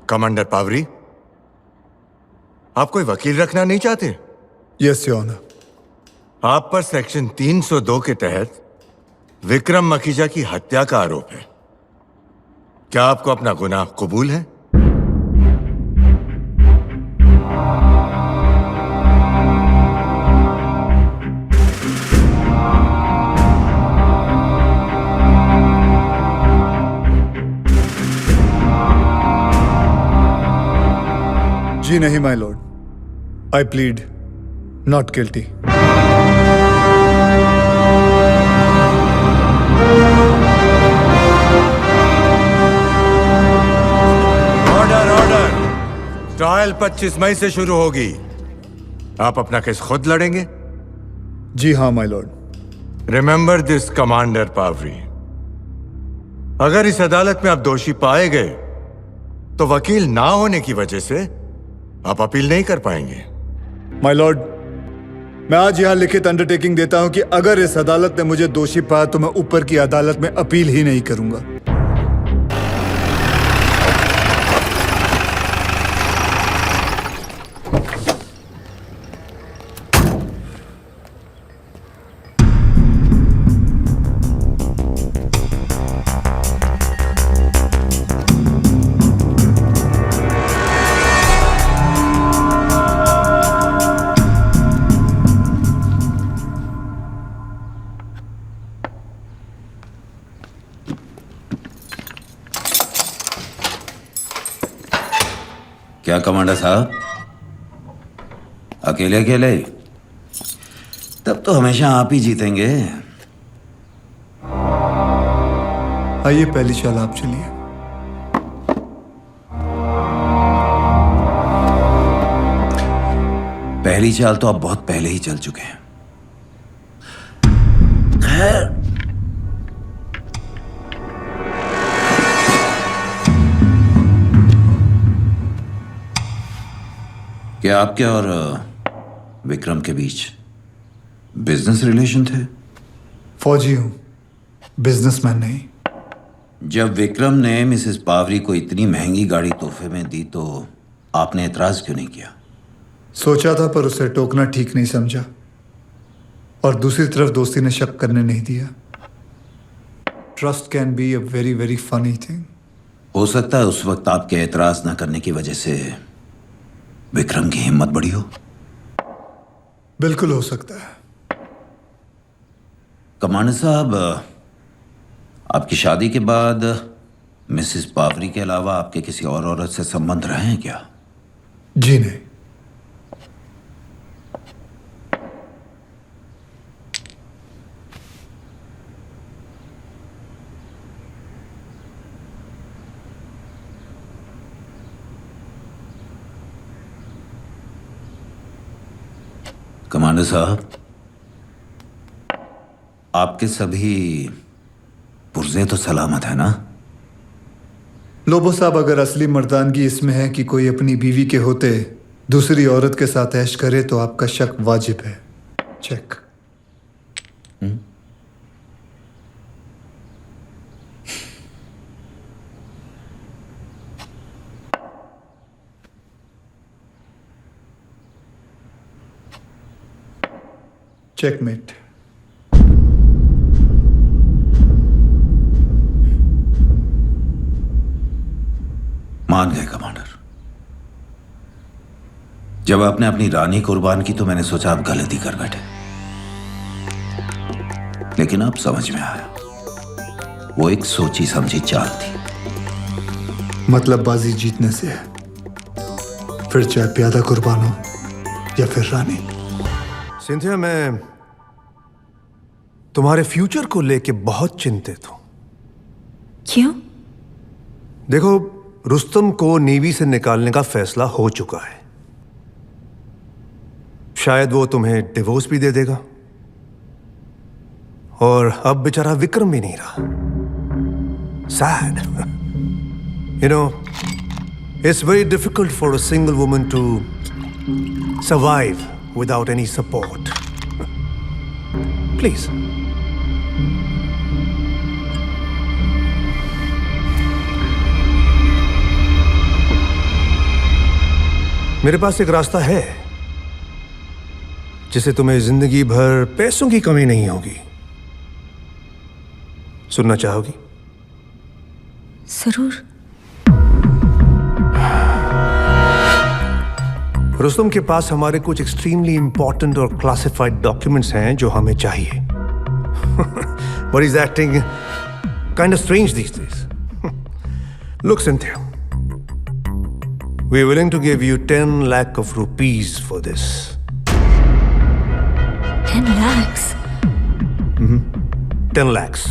Commander Pawri, आप कोई वकील रखना नहीं चाहते? Yes your honour. आप पर सेक्शन 302 के तहत विक्रम मखीजा की हत्या का आरोप है। क्या आपको अपना गुनाह कबूल है? जी नहीं my Lord, I plead not guilty. Order order. Trial 25 मई से शुरू होगी। आप अपना केस खुद लड़ेंगे? जी हाँ my lord. Remember this commander Pavri, अगर इस अदालत में आप दोषी पाए गए तो वकील ना होने की वजह से आप अपील नहीं कर पाएंगे। माय लॉर्ड, मैं आज यहां लिखित अंडरटेकिंग देता हूं कि अगर इस अदालत ने मुझे दोषी पाया तो मैं ऊपर की अदालत में अपील ही नहीं करूंगा। क्या कमांडर साहब, अकेले अकेले? तब तो हमेशा आप ही जीतेंगे। आइए पहली चाल आप चलिए। पहली चाल तो आप बहुत पहले ही चल चुके हैं। खैर, क्या आपके और विक्रम के बीच बिजनेस रिलेशन थे? फौजी हूं, बिजनेसमैन नहीं। जब विक्रम ने मिसेस पावरी को इतनी महंगी गाड़ी तोहफे में दी तो आपने एतराज क्यों नहीं किया? सोचा था पर उसे टोकना ठीक नहीं समझा, और दूसरी तरफ दोस्ती ने शक करने नहीं दिया। Trust can be a very very funny thing. हो सकता है उस वक्त आपके एतराज न करने की वजह से विक्रम की हिम्मत बढ़ी हो। बिल्कुल हो सकता है। कमांडर साहब, आपकी शादी के बाद मिसेस पावरी के अलावा आपके किसी और औरत से संबंध रहे हैं क्या? जी नहीं। कमांडर साहब, आपके सभी पुर्जे तो सलामत है ना? लोबो साहब, अगर असली मर्दानगी इसमें है कि कोई अपनी बीवी के होते दूसरी औरत के साथ ऐश करे तो आपका शक वाजिब है। चेक। चेकमेट। मान गए कमांडर। जब आपने अपनी रानी कुर्बान की तो मैंने सोचा आप गलती कर बैठे, लेकिन अब समझ में आया वो एक सोची समझी चाल थी। मतलब बाजी जीतने से है, फिर चाहे प्यादा कुर्बान हो या फिर रानी। सिंथिया, मैं तुम्हारे फ्यूचर को लेके बहुत चिंतित हूं। क्यों? देखो, रुस्तम को नेवी से निकालने का फैसला हो चुका है। शायद वो तुम्हें डिवोर्स भी दे देगा, और अब बेचारा विक्रम भी नहीं रहा। Sad. You know, it's very difficult for a single woman to survive without any support. Please. मेरे पास एक रास्ता है जिसे तुम्हें जिंदगी भर पैसों की कमी नहीं होगी। सुनना चाहोगी? जरूर। रुस्तम के पास हमारे कुछ एक्सट्रीमली इंपॉर्टेंट और क्लासिफाइड डॉक्यूमेंट्स हैं जो हमें चाहिए। But he's acting kind of strange these days. Look, Cynthia, we're willing to give you 10 lakh of rupees for this. 10 lakhs? 10 lakhs.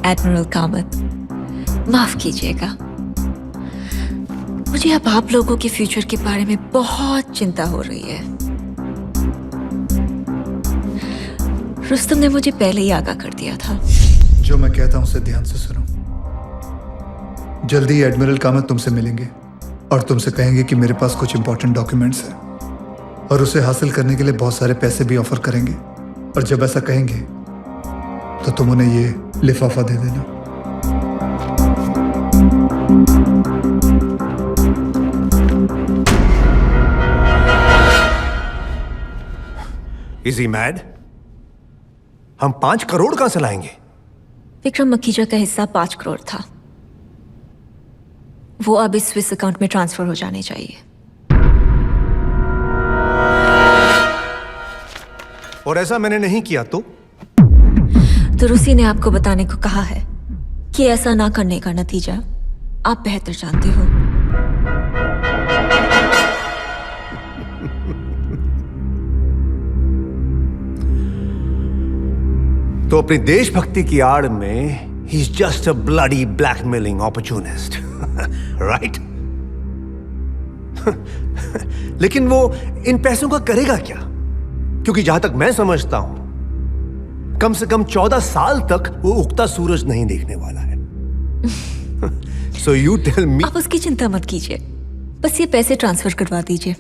Admiral Kamat, माफ कीजिएगा, मुझे अब आप लोगों के फ्यूचर के बारे में बहुत चिंता हो रही है। रुस्तम ने मुझे पहले ही आगाह कर दिया था। जो मैं कहता हूं उसे ध्यान से सुनो। जल्दी एडमिरल कामत तुमसे मिलेंगे और तुमसे कहेंगे कि मेरे पास कुछ इंपॉर्टेंट डॉक्यूमेंट्स हैं और उसे हासिल करने के लिए बहुत सारे पैसे भी ऑफर करेंगे। और जब ऐसा कहेंगे तो तुम उन्हें ये लिफाफा दे देना। Is he mad? हम 5 करोड़ कहां से लाएंगे? विक्रम मखीजा का हिस्सा 5 करोड़ था। वो अब इस स्विस अकाउंट में ट्रांसफर हो जाने चाहिए। और ऐसा मैंने नहीं किया तो रुसी ने आपको बताने को कहा है कि ऐसा ना करने का नतीजा आप बेहतर जानते हो। तो अपनी देशभक्ति की आड़ में he is just a bloody blackmailing opportunist, right? लेकिन वो इन पैसों का करेगा क्या? क्योंकि जहां तक मैं समझता हूं कम से कम 14 साल तक वो उगता सूरज नहीं देखने वाला है। So you tell me। आप उसकी चिंता मत कीजिए, बस ये पैसे ट्रांसफर करवा दीजिए।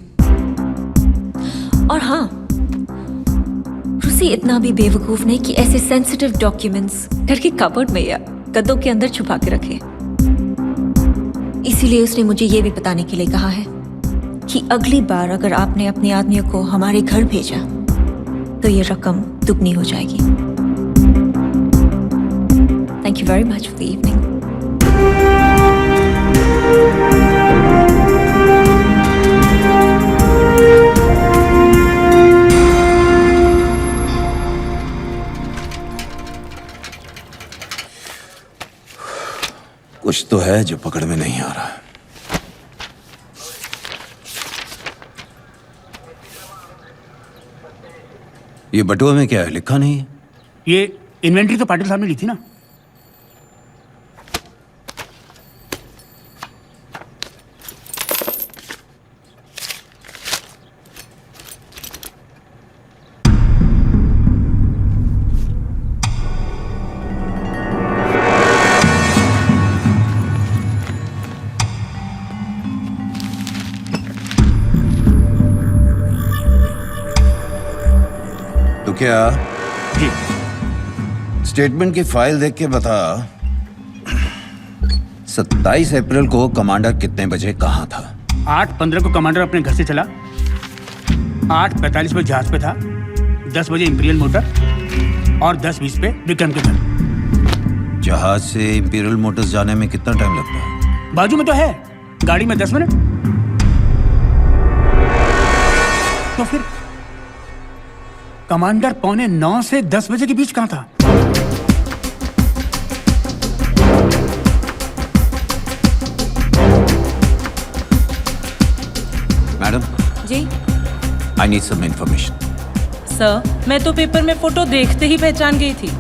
और हाँ, रुसी इतना भी बेवकूफ नहीं कि ऐसे सेंसिटिव डॉक्यूमेंट्स घर के कबर्ड में या गद्दों के अंदर छुपा के रखे। इसीलिए उसने मुझे ये भी बताने के लिए कहा है कि अगली बार अगर आपने अपने आदमियों को हमारे घर भेजा तो ये रकम दुगनी हो जाएगी। Thank you very much for the evening. कुछ तो है जो पकड़ में नहीं आ रहा। ये बटुआ में क्या है? लिखा नहीं है। ये इन्वेंट्री तो पाटिल साहब ने ली थी ना। तो क्या जी स्टेटमेंट की फाइल देख के बता, 27 अप्रैल को कमांडर कितने बजे कहाँ था? 8:15 को कमांडर अपने घर से चला, 8:45 पे जहाज पे था, 10 बजे इंपीरियल मोटर और 10:20 पे विक्रम के घर। जहाज से इंपीरियल मोटर्स जाने में कितना टाइम लगता है? बाजू में तो है, गाड़ी में 10 मिनट। तो फिर कमांडर 8:45 से 10 बजे के बीच कहाँ था? Madam ji I need some information. Sir, मैं तो पेपर में फोटो देखते ही पहचान गई थी।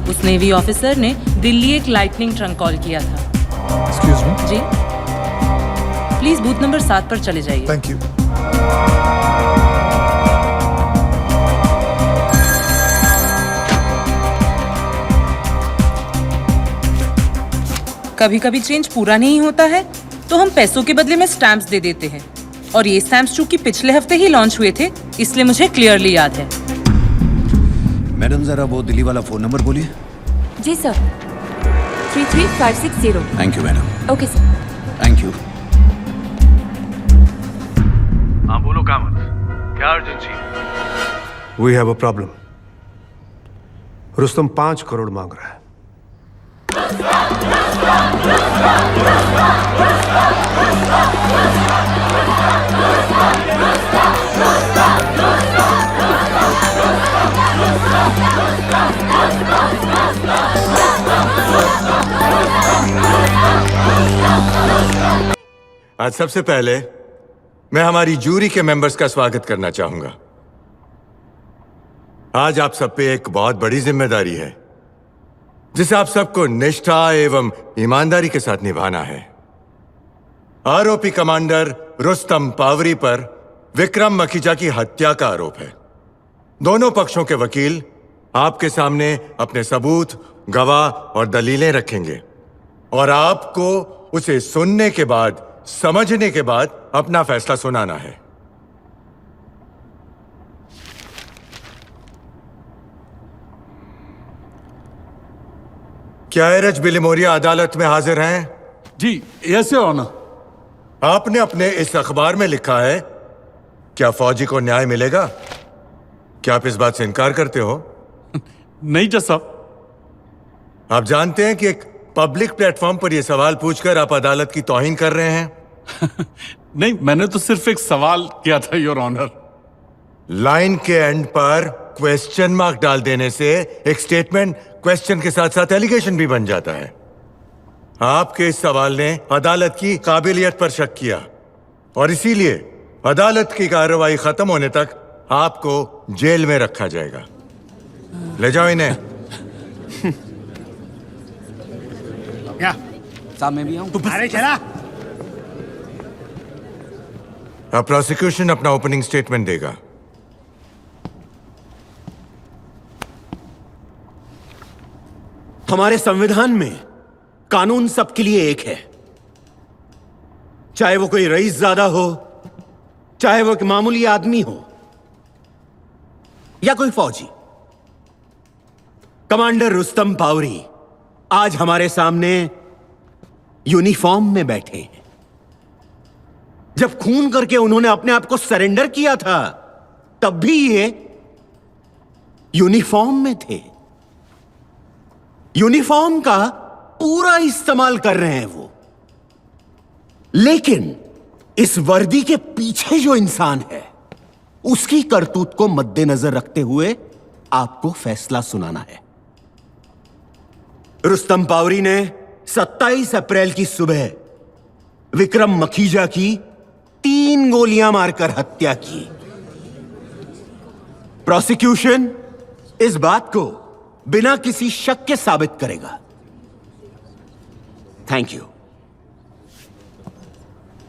उस नेवी ऑफिसर ने दिल्ली एक लाइटनिंग ट्रंक कॉल किया था। Excuse me. जी प्लीज बूथ नंबर 7 पर चले जाइए। Thank you. कभी कभी चेंज पूरा नहीं होता है तो हम पैसों के बदले में स्टैम्प्स दे देते हैं, और ये स्टैम्प्स चूंकि पिछले हफ्ते ही लॉन्च हुए थे इसलिए मुझे क्लियरली याद है। मैडम जरा वो दिल्ली वाला फोन नंबर बोलिए। जी sir, 33560। Thank you madam. Okay sir. Thank you. हाँ बोलो कामत, क्या अर्जेंसी है? We have a problem. Rustom 5 crore मांग रहा है। आज सबसे पहले मैं हमारी जूरी के मेंबर्स का स्वागत करना चाहूंगा। आज आप सब पे एक बहुत बड़ी जिम्मेदारी है जिसे आप सबको निष्ठा एवं ईमानदारी के साथ निभाना है। आरोपी कमांडर रुस्तम पावरी पर विक्रम मखीजा की हत्या का आरोप है। दोनों पक्षों के वकील आपके सामने अपने सबूत, गवाह और दलीलें रखेंगे और आपको उसे सुनने के बाद, समझने के बाद अपना फैसला सुनाना है। क्या एरज बिलिमोरिया अदालत में हाजिर हैं? जी यस योर ऑनर। आपने अपने इस अखबार में लिखा है, क्या फौजी को न्याय मिलेगा? क्या आप इस बात से इनकार करते हो? नहीं जज साहब। आप जानते हैं कि एक पब्लिक प्लेटफॉर्म पर यह सवाल पूछकर आप अदालत की तौहीन कर रहे हैं। नहीं, मैंने तो सिर्फ एक सवाल किया था योर ऑनर। लाइन के एंड पर क्वेश्चन मार्क डाल देने से एक स्टेटमेंट क्वेश्चन के साथ साथ एलिगेशन भी बन जाता है। आपके इस सवाल ने अदालत की काबिलियत पर शक किया और इसीलिए अदालत की कार्रवाई खत्म होने तक आपको जेल में रखा जाएगा। ले जाओ इन्हें। क्या साहब मैं भी आऊं? अरे चला। अब प्रोसिक्यूशन अपना ओपनिंग स्टेटमेंट देगा। हमारे संविधान में कानून सबके लिए एक है, चाहे वो कोई रईसजादा हो, चाहे वो एक मामूली आदमी हो या कोई फौजी। कमांडर रुस्तम पावरी आज हमारे सामने यूनिफॉर्म में बैठे हैं। जब खून करके उन्होंने अपने आप को सरेंडर किया था तब भी ये यूनिफॉर्म में थे। यूनिफॉर्म का पूरा इस्तेमाल कर रहे हैं वो, लेकिन इस वर्दी के पीछे जो इंसान है उसकी करतूत को मद्देनजर रखते हुए आपको फैसला सुनाना है। रुस्तम पावरी ने 27 अप्रैल की सुबह विक्रम मखीजा की 3 गोलियां मारकर हत्या की। प्रोसिक्यूशन इस बात को बिना किसी शक के साबित करेगा। Thank you.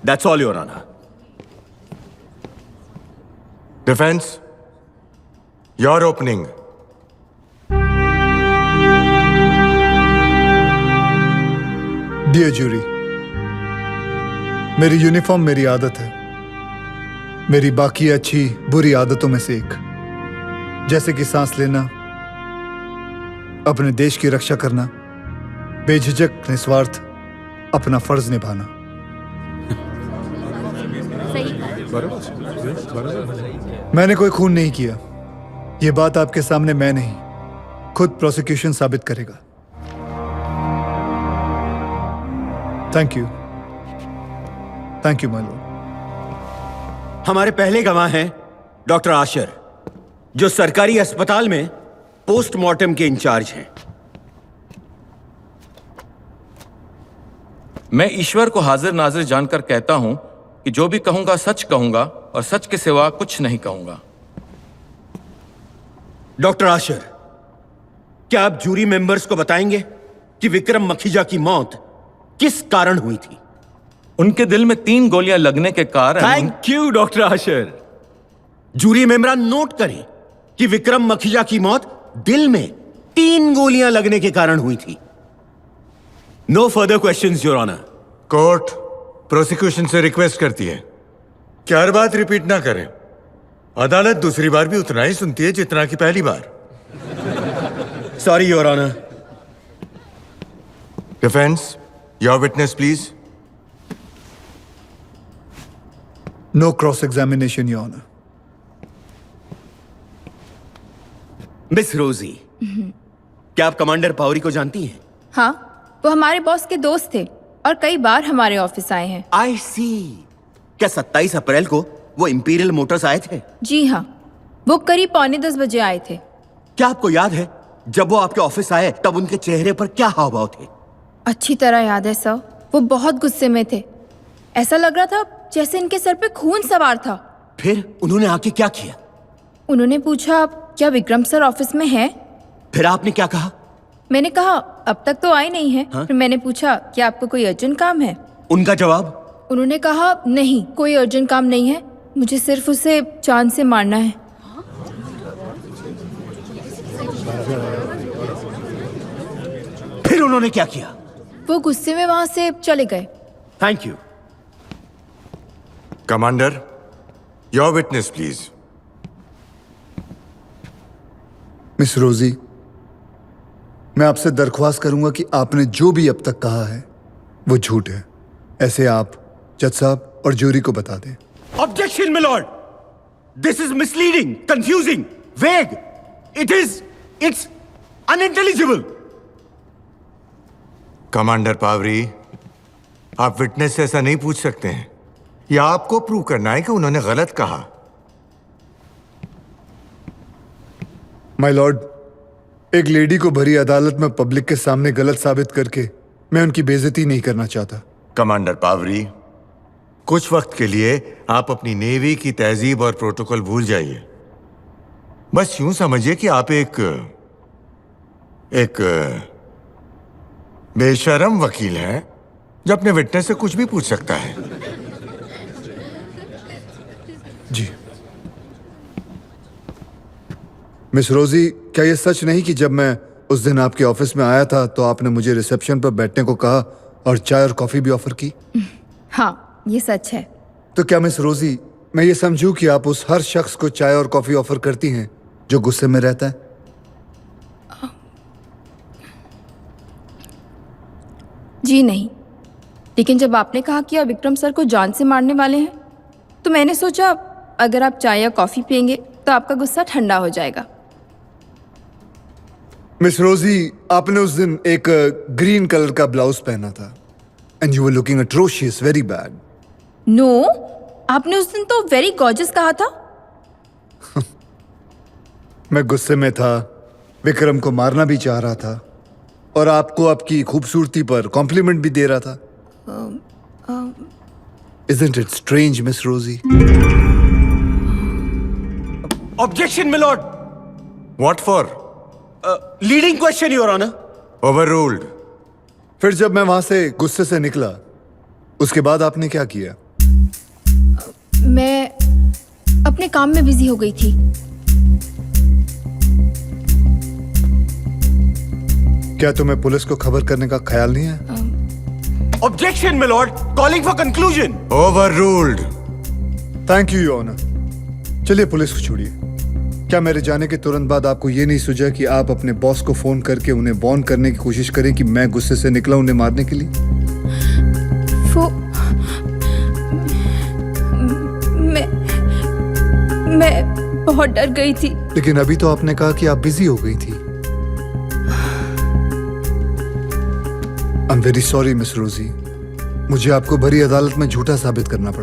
That's all your honour. Defence, your opening. Dear jury, मेरी यूनिफॉर्म मेरी आदत है, मेरी बाकी अच्छी बुरी आदतों में से एक, जैसे कि सांस लेना, अपने देश की रक्षा करना, बेझिझक निस्वार्थ अपना फर्ज निभाना। मैंने कोई खून नहीं किया, यह बात आपके सामने मैं नहीं, खुद प्रोसिक्यूशन साबित करेगा। Thank you my Lord. हमारे पहले गवाह हैं डॉक्टर आशर, जो सरकारी अस्पताल में पोस्टमार्टम के इंचार्ज हैं। मैं ईश्वर को हाजिर नाजिर जानकर कहता हूं कि जो भी कहूंगा सच कहूंगा और सच के सिवा कुछ नहीं कहूंगा। डॉक्टर आशर, क्या आप जूरी मेंबर्स को बताएंगे कि विक्रम मखीजा की मौत किस कारण हुई थी? उनके दिल में 3 गोलियां लगने के कारण। Thank you doctor Ashar. Jury मेंबरान नोट करें कि विक्रम मखीजा की मौत दिल में 3 गोलियां लगने के कारण हुई थी। No further questions your honour. Court prosecution से रिक्वेस्ट करती है कि हर बात रिपीट ना करें। अदालत दूसरी बार भी उतना ही सुनती है जितना कि पहली बार। Sorry your honour. Defence, your witness please. No cross examination your honour. Miss Rosie, क्या आप कमांडर पावरी को जानती हैं? हाँ, वो हमारे बॉस के दोस्त थे और कई बार हमारे ऑफिस आए हैं। आई सी। क्या 27 अप्रैल को वो इंपीरियल मोटर्स आए थे? जी हाँ, वो करीब 9:45 बजे आए थे। क्या आपको याद है जब वो आपके ऑफिस आए तब उनके चेहरे पर क्या हाव भाव थे? अच्छी तरह याद है सर, वो बहुत गुस्से में थे। ऐसा लग रहा था जैसे इनके सर पे खून सवार था। फिर उन्होंने आके क्या किया? उन्होंने पूछा क्या विक्रम सर ऑफिस में हैं? फिर आपने क्या कहा? मैंने कहा अब तक तो आए नहीं है। फिर मैंने पूछा क्या आपको कोई अर्जेंट काम है? उनका जवाब? उन्होंने कहा नहीं, कोई अर्जेंट काम नहीं है, मुझे सिर्फ उसे जान से मारना है। फिर उन्होंने क्या किया? वो गुस्से में वहां से चले गए। Thank you. Commander, your witness please. Miss Rosie, मैं आपसे दरख्वास्त करूंगा कि आपने जो भी अब तक कहा है वो झूठ है। ऐसे आप जज साहब और जूरी को बता दें। Objection milord, this is misleading, confusing, vague, it's unintelligible. Commander Pawri, आप विटनेस से ऐसा नहीं पूछ सकते हैं। या आपको प्रूव करना है कि उन्होंने गलत कहा। माय लॉर्ड, एक लेडी को भरी अदालत में पब्लिक के सामने गलत साबित करके मैं उनकी बेइज्जती नहीं करना चाहता। कमांडर पावरी, कुछ वक्त के लिए आप अपनी नेवी की तहजीब और प्रोटोकॉल भूल जाइए। बस यूं समझिए कि आप एक बेशरम वकील हैं जो अपने विटनेस से कुछ भी पूछ सकता है। जी मिस रोजी, क्या यह सच नहीं कि जब मैं उस दिन आपके ऑफिस में आया था तो आपने मुझे रिसेप्शन पर बैठने को कहा और चाय और कॉफी भी ऑफर की? हाँ, ये सच है। तो क्या मिस रोजी, मैं ये समझूं कि आप उस हर शख्स को चाय और कॉफी ऑफर करती हैं जो गुस्से में रहता है? जी नहीं, लेकिन जब आपने कहा कि आप विक्रम सर को जान से मारने वाले हैं तो मैंने सोचा अगर आप चाय या कॉफी पियेंगे तो आपका गुस्सा ठंडा हो जाएगा। मिस रोजी, आपने उस दिन एक ग्रीन कलर का ब्लाउज पहना था and you were looking atrocious, very bad. No, आपने उस दिन तो वेरी गॉर्जियस कहा था। मैं गुस्से में था, विक्रम को मारना भी चाह रहा था और आपको आपकी खूबसूरती पर कॉम्प्लीमेंट भी दे रहा था। Isn't it strange, Miss Rosie? Objection milord. What for? Leading question your honour. Overruled. फिर जब मैं वहां से गुस्से से निकला उसके बाद आपने क्या किया? मैं अपने काम में बिजी हो गई थी। क्या तुम्हें पुलिस को खबर करने का ख्याल नहीं है? Objection milord, calling for conclusion. Overruled. Thank you your honour. चलिए पुलिस को छोड़िए। क्या मेरे जाने के तुरंत बाद आपको ये नहीं सूझा कि आप अपने बॉस को फोन करके उन्हें वार्न करने की कोशिश करें कि मैं गुस्से से निकला उन्हें मारने के लिए? मैं बहुत डर गई थी। लेकिन अभी तो आपने कहा कि आप बिजी हो गई थी। I am very sorry miss Rosie, मुझे आपको भरी अदालत में झूठा साबित करना पड़ा।